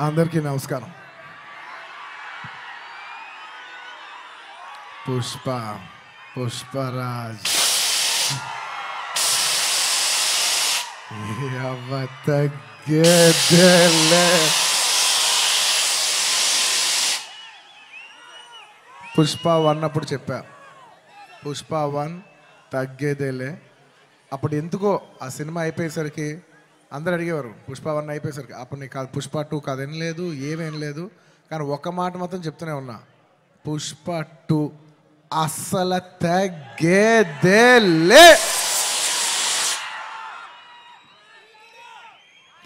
అందరికీ నమస్కారం. పుష్పరాజ్ పుష్ప 1 అప్పుడు చెప్పా, పుష్ప 1 తగ్గేదేలే. అప్పుడు ఎందుకో ఆ సినిమా అయిపోయేసరికి అందరు అడిగేవారు, పుష్ప 1 అయిపోయేసరికి అప్పుడు నీకు కాదు, పుష్ప 2 కాదు, ఏం లేదు, ఏమేం లేదు. కానీ ఒక్క మాట మాత్రం చెప్తూనే ఉన్నా, పుష్ప 2 అస్సలు తగ్గేదేలే.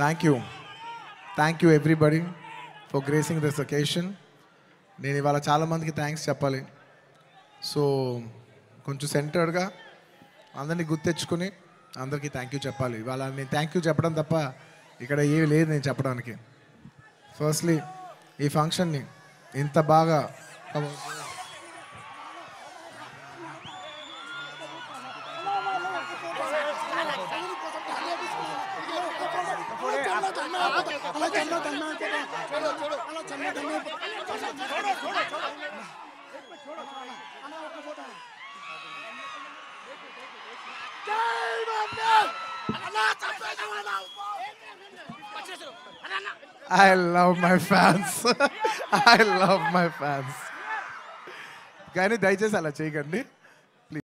Thank you everybody for gracing this occasion. నేను ఇవాళ చాలామందికి థ్యాంక్స్ చెప్పాలి. సో కొంచెం సెంటర్డ్గా అందరినీ గుర్తెచ్చుకుని అందరికీ థ్యాంక్ యూ చెప్పాలి. ఇవాళ నేను థ్యాంక్ యూ చెప్పడం తప్ప ఇక్కడ ఏమి లేదు నేను చెప్పడానికి. ఫస్ట్లీ ఈ ఫంక్షన్ని ఇంత బాగా I love my fans. I love my fans. కానీ దయచేసి అలా చేయకండి.